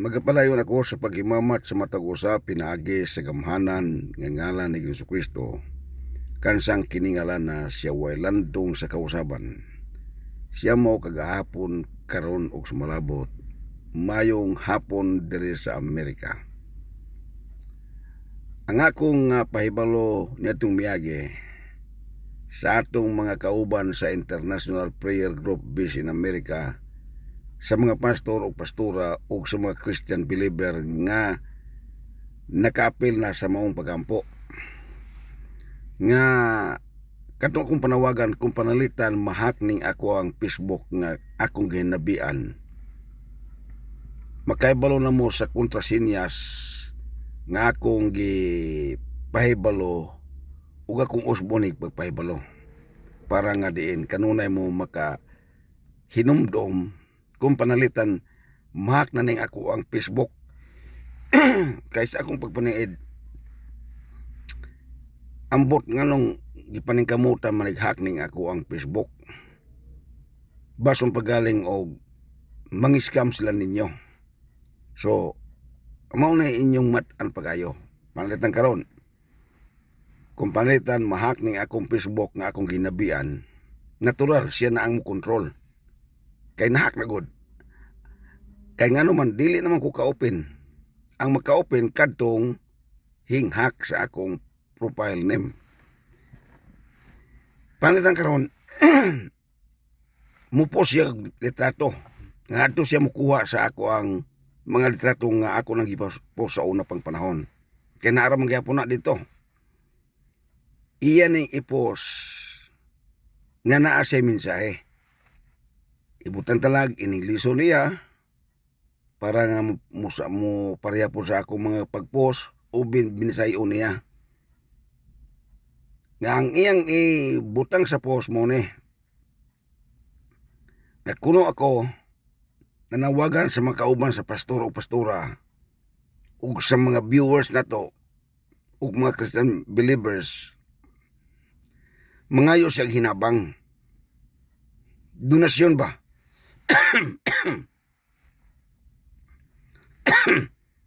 Magapalayon ako sa paghimamat sa matag usa pinaagi sa gamhanan nga ngalan ni Jesucristo kansang kiningalan na siya way landong sa kausaban. Siya mo kagahapon karon og sumalabot mayong hapon diri sa Amerika. Ang akong pahibalo niadtong miagi sa atong mga kauban sa International Prayer Group based in America, sa mga pastor o pastora o sa mga Christian believer nga nakaapil na sa maong pagampo nga kato akong panawagan kung panalitan mahak ning ako ang Facebook nga akong gihinabian. Makaibalo na mo sa kontrasinyas nga akong gipahibalo ug akong usbonig pagpahibalo para nga diin kanunay mo maka hinumdom kung panalitan mahak na ning ako ang Facebook kaysa akong pagpaniid ambot nga nung gipaningkamutan manighak ning ako ang Facebook bason pagaling og mangiscam sila ninyo. So mao na inyong mat-an pagayo panalitan karon kung panalitan mahak ning akong Facebook nga akong ginabian, natural siya na ang control kay nahak na gud. Kay ngano man dili naman ko ka-open. Ang maka-open kadtong hinghak sa akong profile name. Panitan karon mupost siya litrato. Nga ato siya mukuha sa ako ang mga litrato nga ako nang gipost sa una pang panahon. Kay naara man gyapon na dito. Iyan ang ipost nga naa siya mensahe. Ibutan talag iniliso niya para nga mo pareha po sa akong mga pagpost o binisayo niya. Nga ang iyang ibutang sa post mo ni. Nagkuno ako nanawagan sa mga kauban sa pastor o pastora ug sa mga viewers na to ug mga Christian believers mangayo siya hinabang. Donasyon ba?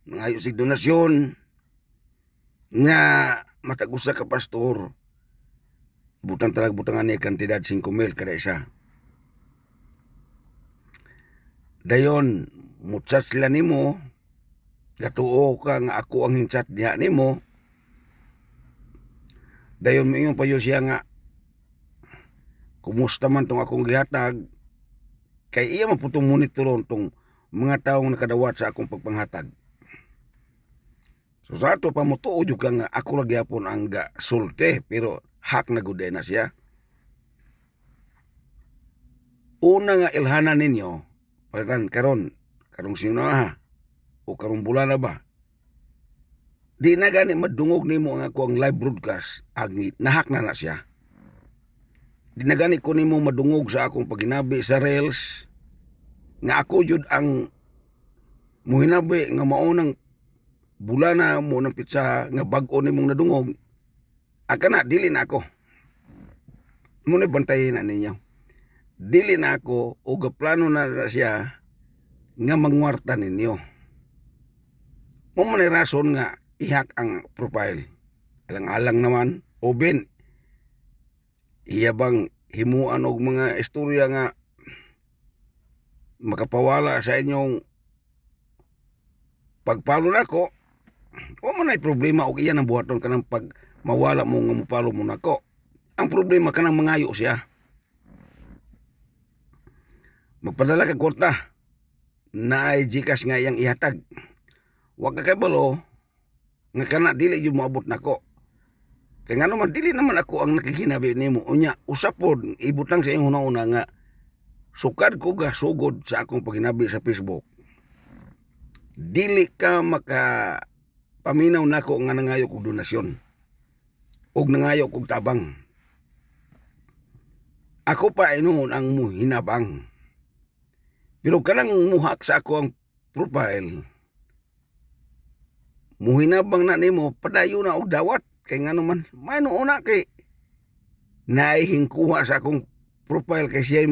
Mangayo sig donasyon nga matagusa ka pastor butang talag butangan ni kantidad 5,000 kada isa. Dayon muchat sila nimo gatuo ka nga ako ang hinchat diha nimo. Dayon mo pa siya nga kumusta man tong akong gihatag kay iya man putong monitoron tong mga taong nakadawat sa akong pagpanghatag. So sa ato pa mo tuod ka nga ako lagi hapon ang sulte pero hak na gud na siya. Una nga ilhanan ninyo palitan karong sino na ha o karong bulan na ba. Di na gani madungog nimo ang ako ang live broadcast ang nahak na siya. Di na gani ko nimo madungog sa akong paginabi sa Reels nga ako jud ang muhinabi nga maunang bulana mo ng pizza nga bag-o nimong nadungog. Aka na dili na ako. Muna bantayin na ninyo. Dili na ako o gaplano na siya nga mangwarta ninyo. Mo man rason nga ihak ang profile. Alang-alang naman o ben iya bang himuan og mga istorya nga makapawala sa inyong pagpalo nako. O man ay problema og iyan ang buhaton kanang pag mawala mo nga mupalo mo nako. Ang problema kanang mangayo siya. Magpadala ka kwarta na ay Gcash nga iyang ihatag. Wa ka kabalo nga kana dili jud moabot nako. Kay ngano man dili naman ako ang nakikinabi nimo unya usapod ibutang sa imong una nga sukad ko ga sugod sa akong paginabi sa Facebook. Dili ka maka paminaw nako nga nangayo kog donasyon ug nangayo kog tabang. Ako pa inon ang muhinabang. Pero kanang muhak sa ako ang profile muhinabang na nimo padayon na og dawat. Kay nga naman, may una kay naihingkuha sa akong profile kay siya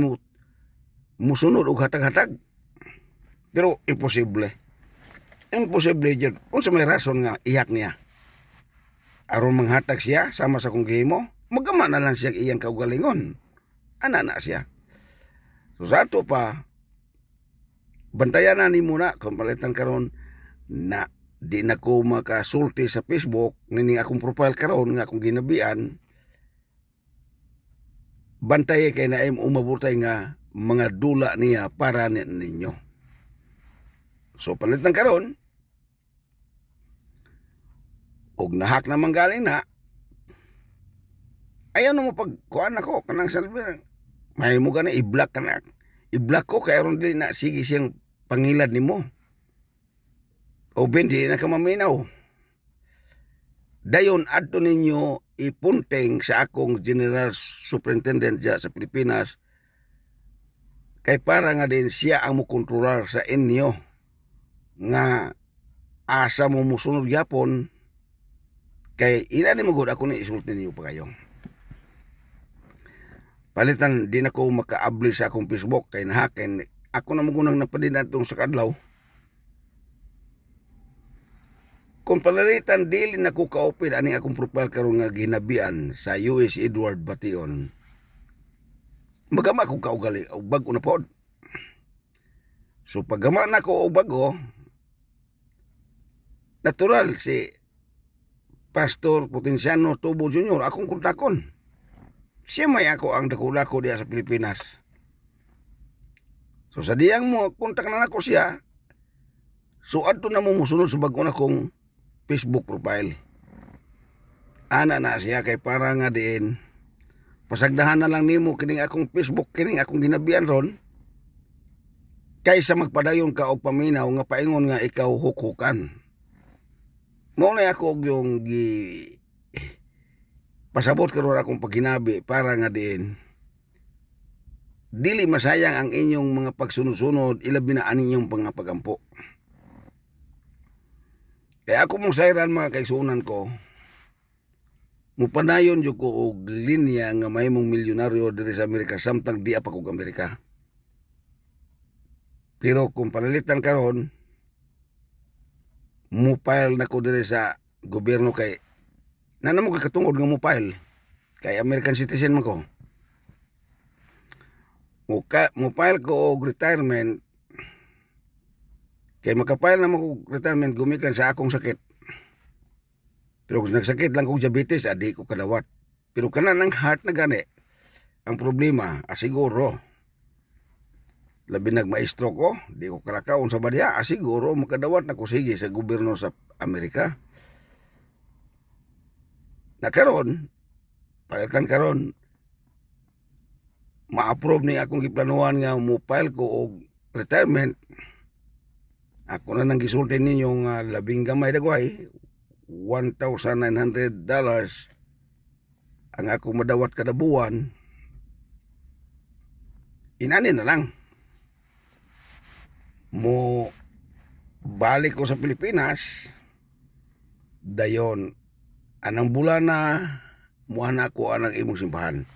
musunod og hatag-hatag. Pero imposible. imposible jud. Unsa may rason nga iyak niya? Aron manghatag siya sama sa kong gihimo, magama na lang siya iyang kaugalingon. Ana na siya. So sa ato pa, bantayan na ni muna kung palitan karon na di na ko makasulti sa Facebook nini akong profile karon nga akong ginabian. Bantay kay na umabutay nga mga dula niya para ninyo. So palitan karon og nahak na manggaling na, ayaw na mo pagkuhan ako kanang salbi. May mo gani i-block ka na. I-block ko kaya ron din na sige siyang pangilad ni mo. O ben di na ka maminaw. Dayon adto ninyo ipunting sa akong General Superintendent dya sa Pilipinas kay para nga din siya ang mukontrolar sa inyo nga asa mo musunod yapon. Kay ina ni magod ako ni isulti niyo pa kayo. Palitan din ako makaabli sa akong Facebook kay nahakin. Ako na magunang napadina itong sa kadlaw. Kung palalitan dili na ko kaopid ani akong profile karon nga ginabian sa US Edward Bation. Magama ko kaugali og bag-o na pod. So paggama na ko og bago, natural si Pastor Potenciano Tubo Jr. akong kontakon. Siya may ako ang dako-dako diya sa Pilipinas. So sa diyang mo kontak na nako siya, so adto na mo musunod sa bag-o na kong Facebook profile. Ana na siya kay para nga diin pasagdahan na lang nimo kining akong Facebook, kining akong ginabian ron, kaysa magpadayon ka og paminaw nga paingon nga ikaw hukhukan. Mao na ako yung pasabot karon akong paghinabi para nga din dili masayang ang inyong mga pagsunod-sunod, ilabi na aninyong mga pagampo. Kaya ako mong sayran mga kaigsunan ko, mupanayon jud ko og linya nga may mong milyonaryo diri sa Amerika samtang di pa kog Amerika. Pero kung palalitan karon, mupile na ko diri sa gobyerno kay nanamo ka katungod nga mupile kay American citizen man ko. Mupile ko og retirement kay makapile na mo og retirement gumikan sa akong sakit. Pero kung nagsakit lang kong diabetes, adi ko kadawat. Pero kana ng heart na gani, ang problema, asiguro, labi nagmaestro ko, di ko kalakaon sa badya, asiguro makadawat na ko sige sa gobyerno sa Amerika. Na karon, palitan karon, ma-approve ni akong giplanuhan nga mo-file ko og retirement. Ako na nang gisulti ninyo nga labing gamay dagway, $1,900 ang ako madawat kada buwan. Inani na lang. Mo balik ko sa Pilipinas, dayon anang bulan na muana ko anang imong simbahan.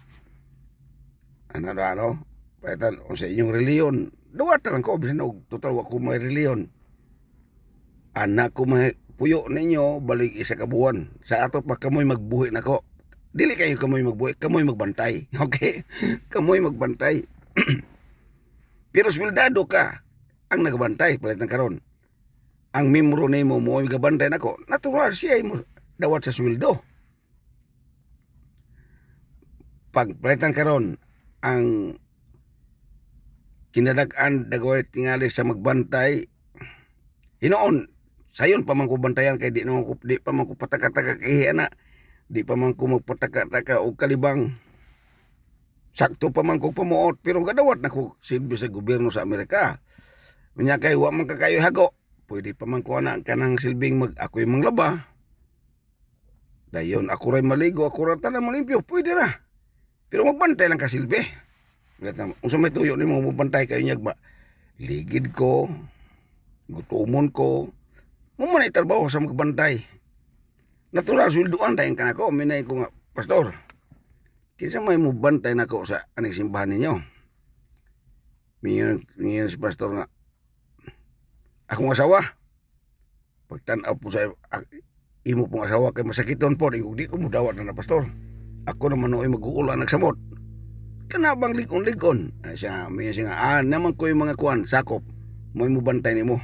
Ano, paitan o sa inyong reliyon, dawat lang ko, bisan og total wa ko may reliyon. Anak ko may puyo ninyo, balik isa ka buwan. Sa ato pa kamoy magbuhi na ko. Dili kayo kamoy magbuhi, kamoy magbantay. Okay? Kamoy magbantay. Pero swildado ka ang nagbantay, palitan karon. Ang membro nimo mo gabantay nako, natural siya mo dawat sa sweldo. Pag palitan karon, ang kinadag-an dagway tingali sa magbantay, hinoon sayon pa man ko bantayan kay di pa man ko pataka-taka kay ana, di pa man ko magpataka-taka og kalibang. Sakto pa man ko pamuot pero gadawat na ko silbi sa gobyerno sa Amerika. Unya kay wa man kakayo hago, pwede pa man ko ana kanang silbing ako'y manglaba. Dayon ako ray maligo, ako ra tanan malimpyo, pwede na. Pero magbantay lang ka silbi. Unsa may tuyo nimo magbantay kayo nyag ba? Ligid ko, gutumon ko, mo na itrabaho sa magbantay. Natural sweldoan dayon kana ko, minay ko nga, pastor. Kinsa may mo bantay nako sa aning simbahan ninyo? Mingon si pastor nga, akong asawa. pagtan-aw po sa imo pong asawa kay masakiton po, di ko mudawat na pastor. Ako naman noy mag-uulan nagsamot. Kanabang likon-likon. Siya, may siya nga, naman ko yung mga kuan, sakop. May mo bantay nimo.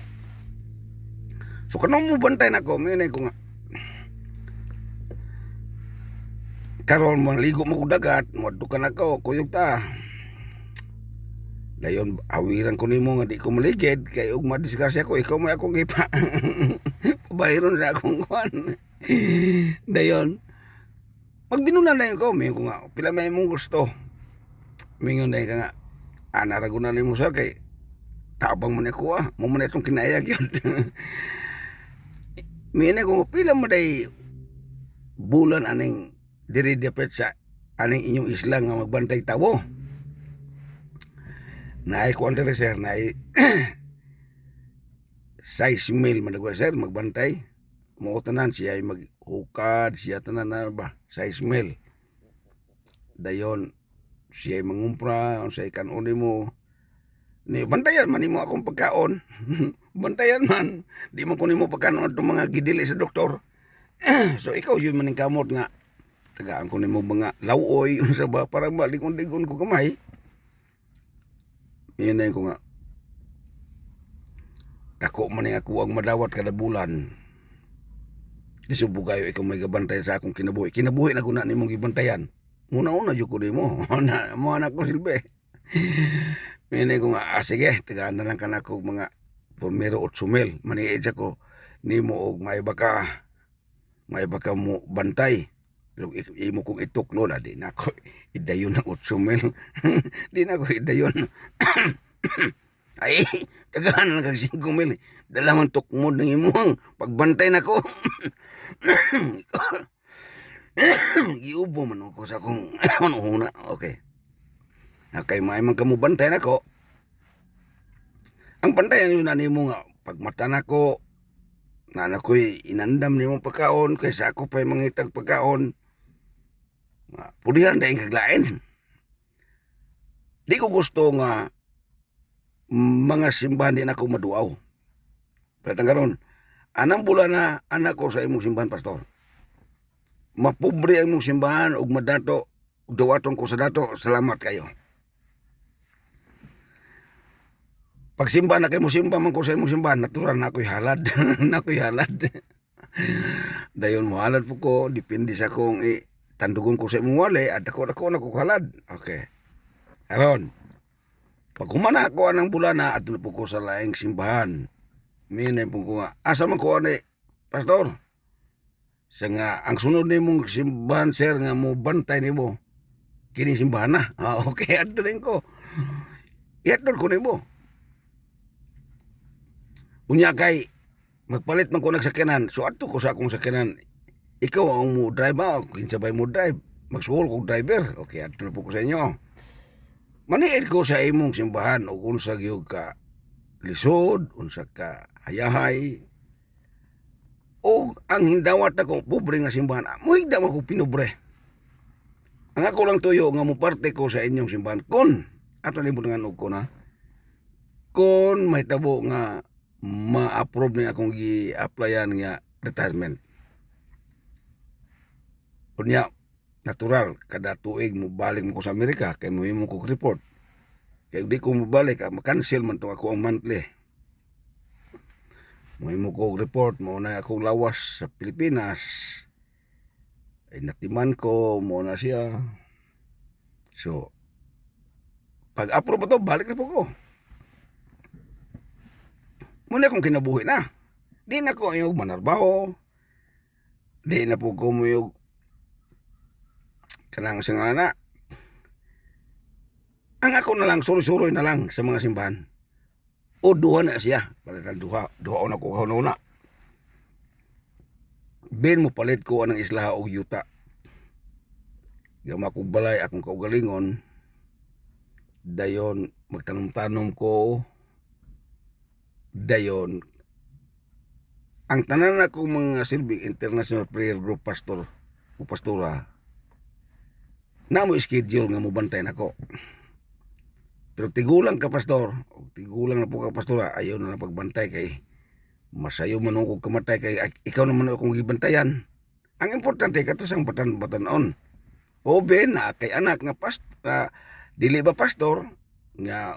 So kanang mo bantay nako, may ko nga. Karon maligo mo ko dagat, moadto ako, kuyog ta. Dayon awiran ko nimo nga di ko maligid kay ug madisgrasya ko ikaw may akong ipa. Pabayron sa akong kuan. Dayon pagbinulan na ko, may ko nga pila may mong gusto. Mingon na ka nga, naragunan mo sa kay tabang man ako mo man itong kinayag yun. Mina ko, pila mo day bulan aning diri dapit sa aning inyong isla nga magbantay tawo. Naay ko ang sir, naay 6 mil managwa sir, magbantay. Mo tanan siya ay maghukad, siya tanan na ba, 6 mil. Dayon, siya mangumpra, sa ikanon mo. Ni bantayan man nimo akong pagkaon. Bantayan man. Di man ko nimo pagkaon itong mga gidili sa doktor. So ikaw yun maning kamot nga. Tagaan ko nimo mga lawoy sa ba para malikon-likon ko kamay. Yan na ko nga. Tako man ako ang madawat kada bulan. Isubo kayo ikaw may gabantay sa akong kinabuhi. Kinabuhi na ko na nimong gibantayan. Una-una yun ko din mo. Mo anak ko silbi. Minay ko nga, sige, tagaan na lang ka na ko mga pumero 8 mil. Maniid ko, ni mo og may baka mo bantay. Pero imo kong ituklo na, di na ako idayon ng 8 mil. Di na ako idayon. Ay, tagaan lang kag 5 mil. Dalaman tukmod ng imuhang pagbantay na ko. Giubo man ako sa akong una. Okay. Kay may man kamo bantay nako. Ang bantayan yun na nimo nga pagmata nako na nakoy inandam nimo pagkaon kaysa ako pa'y mangitag pagkaon. Pulihan dahil kaglain. Di ko gusto nga mga simbahan din ako maduaw. Pero karon, anang bulan na anak ko sa imong simbahan, pastor. Mapobre ang imong simbahan ug madato ug dawaton ko sa dato, salamat kayo. Pag simbahan na kayo mo simba man ko sa imong simbahan, natural na ako'y halad. Nako'y halad. Dayon mo halad po ko, depende sa kung tandugon ko sa imong wali, at ako na ko halad. Okay. Aron, pag kumana ako anang bulan na, at po ko sa laing simbahan, minay po ko nga, asa man ko ani, pastor? Sa nga, ang sunod ni mong simbahan, sir, nga mo bantay ni mo, kini simbahan na. Okay, ato rin ko. Iatod ko ni mo. Unya kay, magpalit man ko nagsakyanan, so ato ko sa akong sakyanan, ikaw ang mo drive ba, kinsabay mo drive, magsuhol kong driver. Okay, ato na po ko sa inyo. Maniid ko sa imong simbahan, o unsa gyud ka lisod, unsa ka hayahay, o ang hindawat ako, pobre nga simbahan, mo higda ako pinobre. Ang ako lang tuyo nga mo parte ko sa inyong simbahan, kon, ato ni mo nga ko na, kon may tabo nga ma-approve ni akong gi-applyan nga retirement. Unya, natural, kada tuig mo balik mo ko sa Amerika, kay mo himo ko report. Kaya di ko mabalik, makancel man to ako ang monthly. Mo ko report, mo na akong lawas sa Pilipinas. Ay natiman ko, mo na siya. So, pag approve to, balik na po ko. Muna akong kinabuhi na. Di na ko yung manarbaho. Di na po ko mo yung kanang sangana. Ang ako na lang, suroy-suroy na lang sa mga simbahan. O duha na siya. Palitan duha o na ko na. Ben mo palit ko anang isla o yuta. Gama kong balay akong kaugalingon. Dayon, magtanom-tanom ko. Dayon, ang tanan akong mga silbing International Prayer Group pastor o pastora, na mo schedule nga mo bantay nako. Pero tigulang ka pastor, o tigulang na po ka pastora, ayaw na lang pagbantay kay Masayo man ako kamatay kay ikaw naman akong gibantayan. Ang importante kato sang batan-batanon. O ben na kay anak nga dili ba pastor nga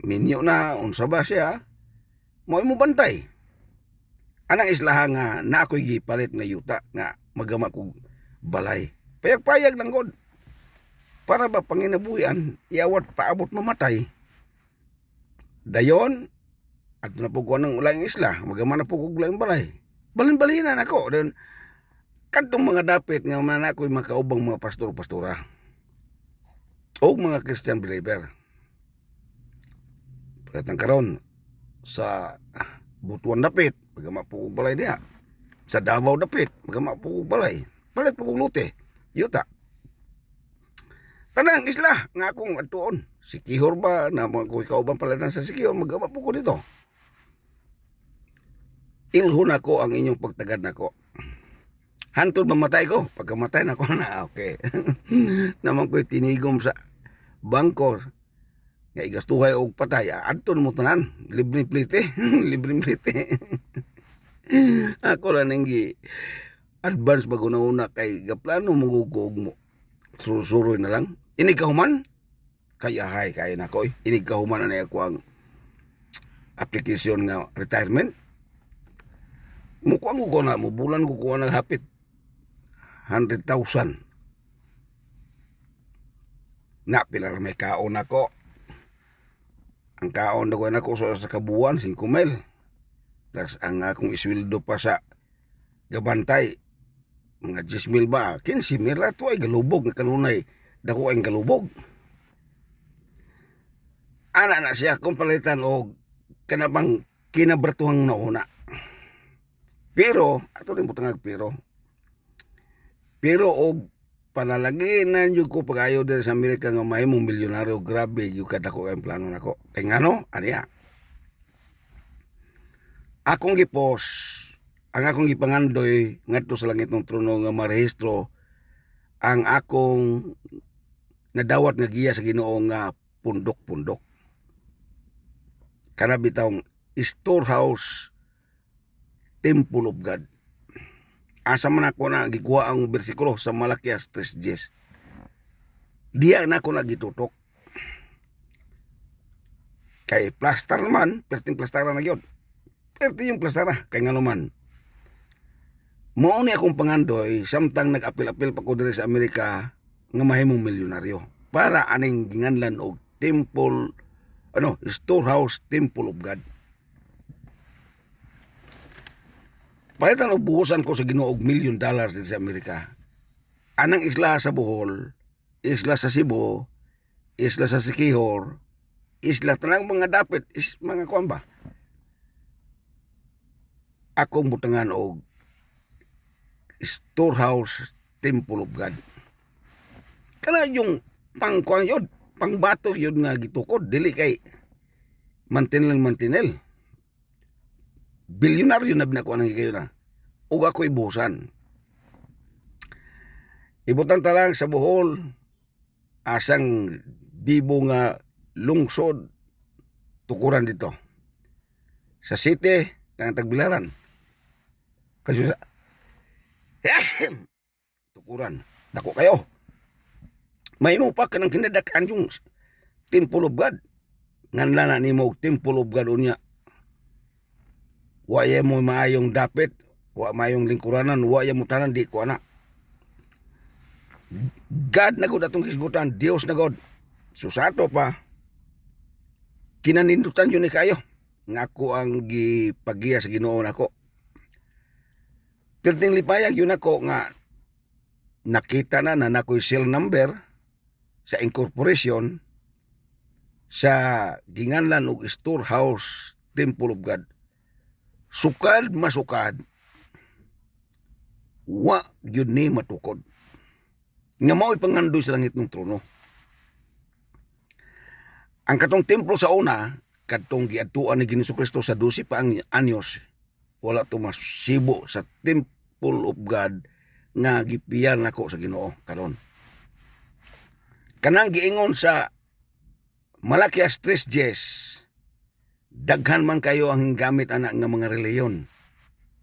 minyo na unsa ba siya mo bantay. Anang islaha nga na ako'y gipalit nga yuta nga magama kog balay. Payag-payag lang god. Para ba panginabuhian iawat paabot mamatay. Dayon at na po ko ng ulang isla, magama na po kog ulang balay. Balin-balinan ako. Then, kadtong mga dapit nga man ako'y makaubang mga pastor-pastora o mga Christian believer. Palatang karon sa Butuan dapit, magama po kog balay diha. Sa Davao dapit, magama po kog balay. Palit po kog lote, yuta. Tanang isla nga akong atuon. Si Kihor ba na mga kauban palitan sa Sikihor, magama po ko dito. Ilhon ako ang inyong pagtagad nako. Hantod mamatay ko. Pagkamatay na ko na, okay. Naman ko'y tinigom sa bangko. Nga igastuhay og patay. Adton mo tanan. Libreng plite. Libreng plite. Ako lang nang advance bago na una kay gaplano magugog mo. Surusuroy na lang. Inig kahuman. Kaya hay, kaya na ko. Inig kahuman na ako ang application nga retirement. Mukuha ko na, bulan ko kuha ng hapit 100,000. Na pilar may kaon ako. Ang kaon na ko na ko sa kabuan 5,000. Plus ang akong isweldo pa sa gabantay mga 10,000 ba 15,000 ato ay galubog na kanunay dako ay galubog. Ana na siya kung palitan og kanabang kinabratuhang nauna. Pero, ato rin butang pero og panalagi na nyo ko pag-ayaw din sa Amerika nga mahimong milyonaryo, grabe yung kadako kayong plano nako. Kaya nga no, aniya. Akong gipos, ang akong gipangandoy ngadto sa langit ng trono nga marehistro ang akong nadawat nga giya sa Ginoo nga pundok-pundok. Kana bitawng storehouse Temple of God. Asa man ako na gikuha ang bersikulo sa Malakias 3:10. Diya na ako nagitutok. Kay plaster naman, perting plastaran na yun. Perti yung plastara, kay nga naman. Mao ni akong pangandoy, samtang nag-apil-apil pa ko diri sa Amerika, nga mahimong milyonaryo. Para aning ginganlan og temple, storehouse Temple of God. Palitan og buhusan ko sa Ginoo og $1 million din sa Amerika. Anang isla sa Bohol, isla sa Cebu, isla sa Sikihor, isla tanang mga dapit, mga kuan ba? Akong butangan og storehouse Temple of God. Kana yung pangkuan yun, pangbato yun nga gitukod, dili kay mantinel. Bilyonaryo na binako nang kayo na. Ug ako ibusan. Ibutan ta lang sa Bohol asang bibo nga lungsod tukuran dito. Sa city tanang Tagbilaran. Kasi sa tukuran. Dako kayo. Mahimo pa kanang kinadakan yung Temple of God. Nganla na nimo Temple of God unya. Waya mo maayong dapit, wa maayong lingkuranan, waya mo tanan di ko ana. God na gud atong hisgutan, Dios na gud. Susato pa. Kinanindutan yun ni kayo. Nga ako ang gipagiya sa Ginoo nako. Perting lipayag yun ako nga nakita na nakoy seal number sa incorporation sa ginganlan og storehouse Temple of God. Sukad masukad wa gyud ni matukod nga mao'y pangandoy sa langit ng trono. Ang katong templo sa una kadtong giadtuan ni Jesucristo sa 12 pa ang anyos wala to masibo sa Temple of God nga gipiyan nako sa Ginoo karon. Kanang giingon sa Malakias 3:10 Daghan man kayo ang gamit anak nga mga reliyon.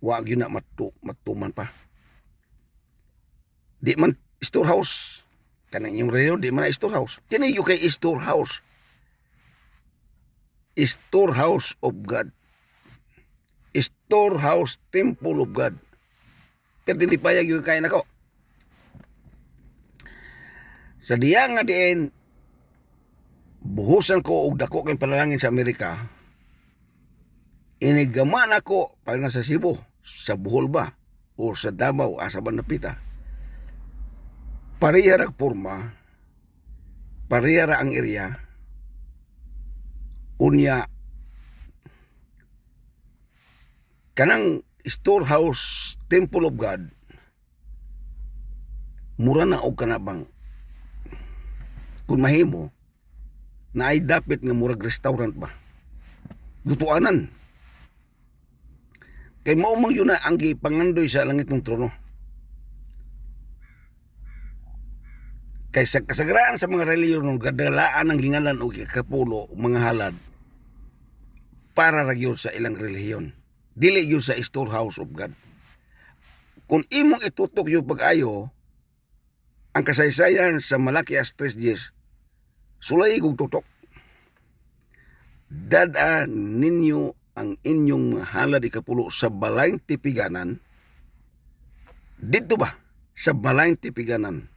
Wa gyud na matuman pa. Di man storehouse. Kanang inyong reliyon, di man na storehouse. Kini yung kay storehouse. Storehouse of God. Storehouse, temple of God. Pero hindi payag yung kain ako. Sa diya nga diin, buhusan ko og dako kay panalangin sa Amerika. Inigaman ako pag nasa Cebu, sa Bohol ba, o sa Davao, asa ba napita. Pariya ra porma, pariya ra ang area, unya, kanang storehouse, temple of God, mura na og kanabang, kung mahimo, na ay dapat nga murag restaurant ba, lutuanan. Kay maumang yun na ang gipangandoy sa langit ng trono. Kay sa kasagraan sa mga reliyon ng gadalaan ng gingalan o kapulo, mga halad, para ra yun sa ilang reliyon. Dili yun sa storehouse of God. Kung imong itutok yung pag-ayo, ang kasaysayan sa Malakias 3:10, sulay kong tutok. Dada ninyo ang inyong halad ikapulo sa balayng tipiganan. Dito ba? Sa balayng tipiganan.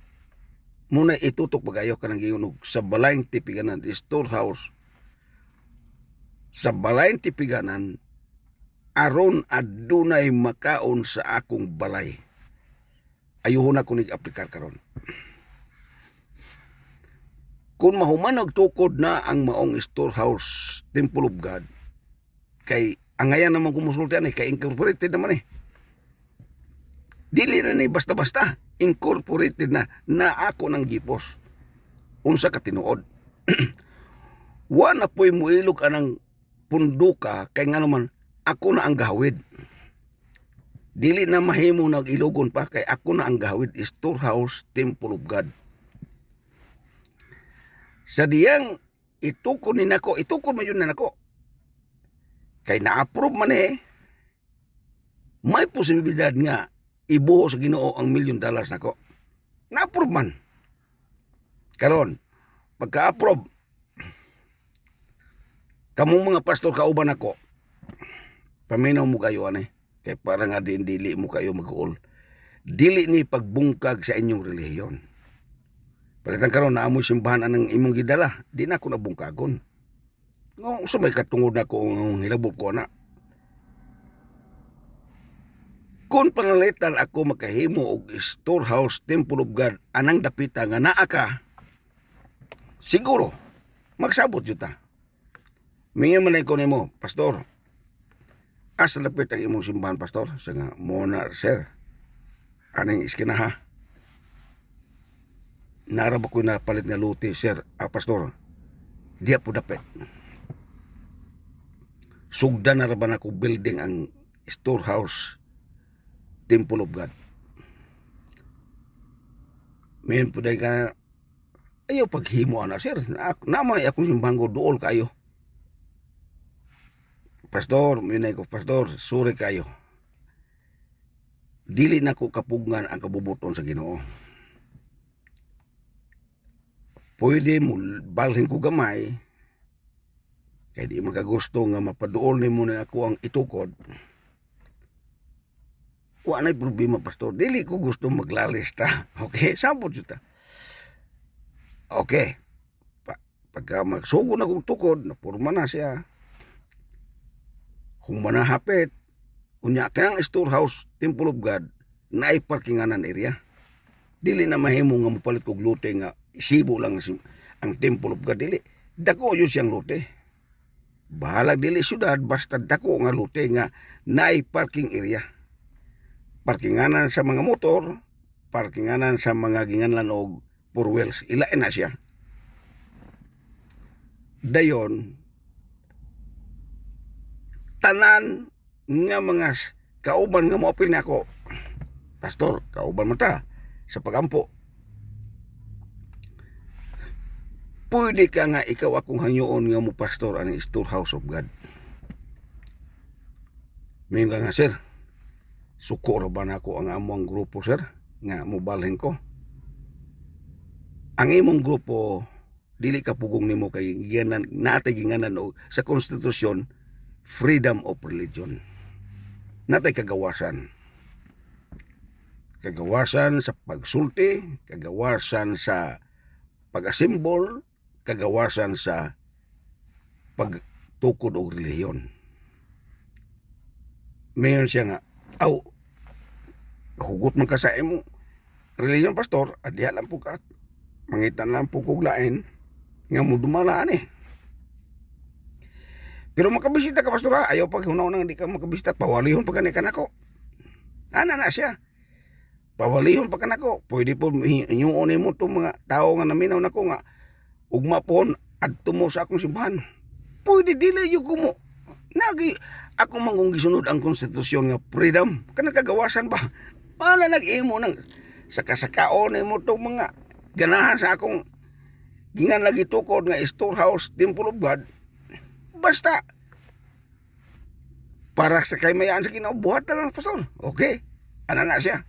Muna itutok pag-ayo ka ng giunog sa balayng tipiganan, the storehouse. Sa balayng tipiganan, aron adunay makaon sa akong balay. Ayuhon na kunig aplikar karon. Kung mahumanog tukod na ang maong storehouse, temple of God, kay angayan naman kumusultian kay incorporated naman Dili na ni basta-basta. Incorporated na ako ng gipos. Unsa ka tinuod. Wa na po'y muilog anang punduka kay nga naman ako na ang gahawid. Dili na mahimo nag-ilogon pa kay ako na ang gahawid. Storehouse, temple of God. Sa diyang itukon ni nako, itukon man yun na nako. Kay na-approve man may posibilidad nga ibuho sa Ginoo ang $1 million nako. Na-approve man. Karon, pagka-approve, kamong mga pastor kauban ako, paminaw mo kayo kay para nga dili mo kayo mag-uol. Dili ni pagbungkag sa inyong relihiyon. Palitan karon na amoy simbahan anang imong gidala, di na ako nabungkagon. No, so may katungod na ko ang hilabot ko na. Kung panalitan ako makahimo og storehouse, temple of God, anang dapita nga naa ka, siguro, magsabot yuta. Mingan man ko nimo, pastor, asa lapit ang imong simbahan, pastor? Sa nga, muna, sir, anong iskinaha? Naraba ko na palit nga luti, sir, pastor, diya po dapit. Sugda na raban ako building ang storehouse, temple of God. Mayon po dahil ka, ayaw paghimo na, sir, namay akong simbahan ko, dool kayo. Pastor, minay ko, pastor, sorry kayo. Dili na ko kapugngan ang kabubuton sa Ginoo. Pwede mo balhin ko gamay, kaya di makagusto nga mapaduol ni mo na ako ang itukod. Wala na'y problema, pastor. Dili ko gusto maglalista. Okay? Sabot yun. Okay. Pagka magsugo na kong tukod, napurma na siya. Kung manahapit, unya ka ng storehouse, temple of God, na parkinganan area. Dili na mahimo nga mapalit kog lote nga isibo lang ang temple of God. Dili. Dako yun siyang lote. Bahalag dili syudad, basta dako nga lote nga na parking area. Parkinganan sa mga motor, parkinganan sa mga ginganlan og four wheels. Ilain na siya. Dayon, tanan nga mga kauban nga moapil na ako, pastor, kauban mo ta sa pagampo. Pwede ka nga ikaw akong hanyoon nga mo pastor ang storehouse of God. May nga sir, suko ra ba nako ang among grupo sir nga mobalhin ko. Ang imong grupo dili ka pugong nimo kay ginan natay ginganan og sa konstitusyon freedom of religion. Natay kagawasan. Kagawasan sa pagsulti, kagawasan sa pag-asimbol, kagawasan sa pagtukod og relihiyon. Mayon siya nga, hugot man ka sa imong relihiyon pastor, adiha lang po ka, mangitan lang po kog lain, nga mo dumalaan eh. Pero makabisita ka pastor ha, ayaw pag hunaw di ka makabisita, pawalihon pa gani ka nako. Ana na siya. Pawalihon pa ka nako. Pwede po inyuon mo itong mga tao nga naminaw nako nga, ugma po adto mo sa akong simbahan. Pwede dili yung kumo. Nagi, ako mangong gisunod ang konstitusyon nga freedom. Kanang kagawasan ba? Wala nag-imo ng sakasakaon mo itong mga ganahan sa akong gingan lagi tukod nga storehouse, temple of God. Basta, para sa kaymayaan sa Ginoo, buhat na lang pastor. Okay, ana na siya.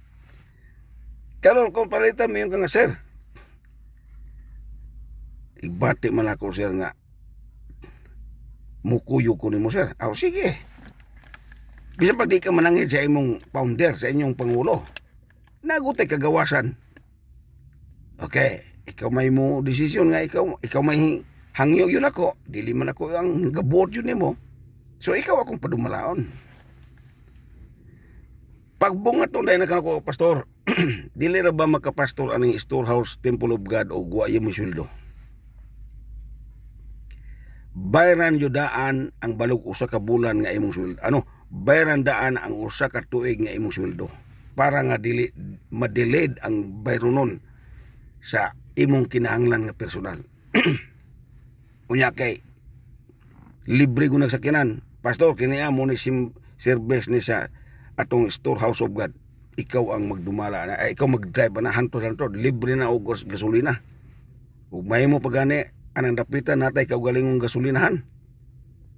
Karon kung palitan mo yung nga sir, ibati man ako sir nga, mukuyo ko ni mo sir. Sige. Bisa pag di ka manangin sa imong founder, sa inyong pangulo, nagutay kagawasan. Okay, ikaw may mo desisyon nga, ikaw may hangyo yun ako, dili man ako ang gabot yun mo. So ikaw akong padumalaon. Pagbungat to dahil na kanako pastor, dili ra ba makapastor aning storehouse, temple of God o guwaya mo sweldo? Bayaran yudaan ang balog usa ka bulan nga imong sweldo. Bayaran daan ang usa ka tuig nga imong sweldo para nga dili madelayed ang bayronon sa imong kinahanglan nga personal. Unya kay libre ko nagsakyanan. Pastor, kiniya mo ni service ni sa atong storehouse of God. Ikaw ang magdumala na, ikaw mag-drive na hantod-hantod, libre na og gasolina. Ug may mo pagani anang dapitan natay ikaw galingong gasolinahan.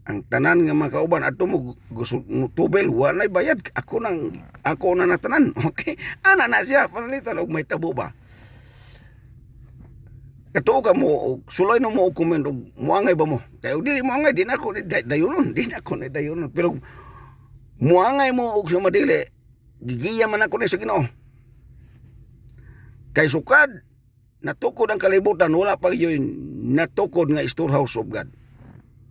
Ang tanan nga mga kauban ato mo tubel walay bayad. Ako na natanan. Okay? Ana na siya panalitan og may tabo ba. Katuo ka mo, sulay na mo og comment og muangay ba mo? Kaya dili muangay, di na ako ni dayonon. Pero muangay mo og sa madili, gigiya man ako ni sa Ginoo. Kay sukad, natukod ang kalibutan, wala pa yun natukod nga storehouse of God.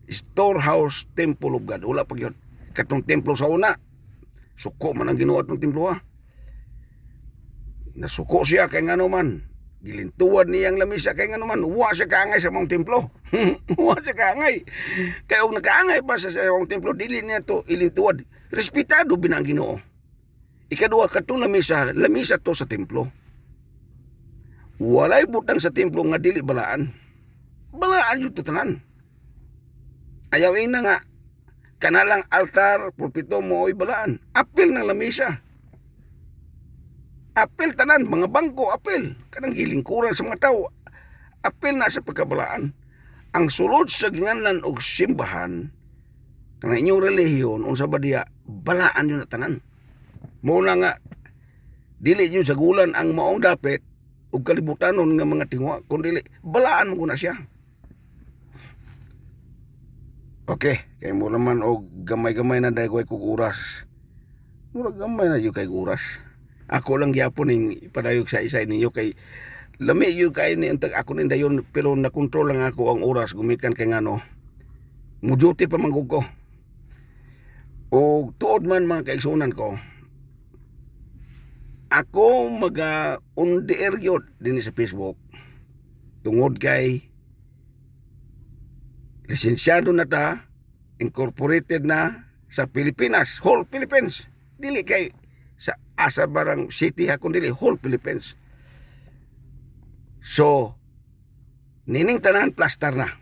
Storehouse, temple of God, wala pa yun. Katong templo sa una, suko man ang Ginoo atong templo ha. Nasuko siya kay ngano man. Gilintuwad niyang lamisa kay nga naman, wa siya kaangay sa mong templo. Wa siya kaangay. Kaya kung nakaangay pa sa mong templo, dili niya to ilintuwad. Respetado binang Ginoo. Ikaduha, katong lamisa to sa templo. Walay butang sa templo nga dili balaan. Balaan yun to tanan. Ayawin na nga, kanalang altar, pulpito mo oy balaan. Apil ng lamisa. Apil tanan, mga bangko, apil. Kanang gilingkuran sa mga tao. Apil na sa pagkabalaan. Ang sulod sa ginganan o simbahan, kanang inyong relihiyon, unsa ba diya, balaan yun na tanan. Muna nga, dili yun sa gulan ang maong dapit, o kalibutanon nga mga tingwa, kung dili, balaan mo na siya. Okay, kaya mo naman o gamay-gamay na dahil kong oras. Mura gamay na yun kay oras. Ako lang gyapon ning ipadayog sa isa ninyo kay lami yun kayo ni ako ning dayon pero nakontrol lang ako ang oras gumikan kay ngano muduty pa manggug ko o tuod man mga kaigsunan ko ako on-the-air yun din sa Facebook tungod kay lisensyado na ta incorporated na sa Pilipinas, whole Philippines dili kay sa asa barang city ha kundi whole Philippines. So nining tanan plaster na.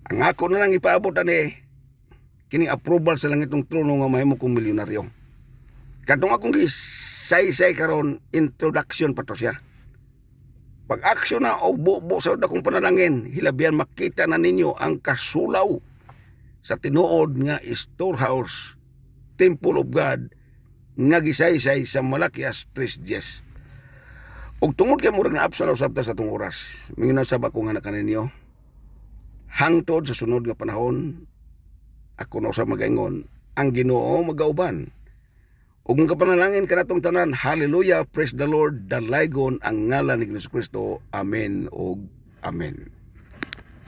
Ang ako na lang ipaabot ani kining approval sa lang itong trono nga mahimo kong milyonaryo. Kadtong akong say karon introduction pa to siya. Pag action na o bubo sa dakong panalangin, hilabihan makita na ninyo ang kasulaw sa tinuod nga storehouse, temple of God, nga gisaysay sa Malakias 3:10. Ug tungod kay murag na absa na usab ta sa atong oras, mingon sa bako nga nakaninyo, hangtod sa sunod nga panahon, ako na usab magaingon, ang Ginoo magauban. Ug ang kapanalangin kanatong tanan, hallelujah, praise the Lord, dalaygon ang ngalan ni Kristo. Amen ug amen.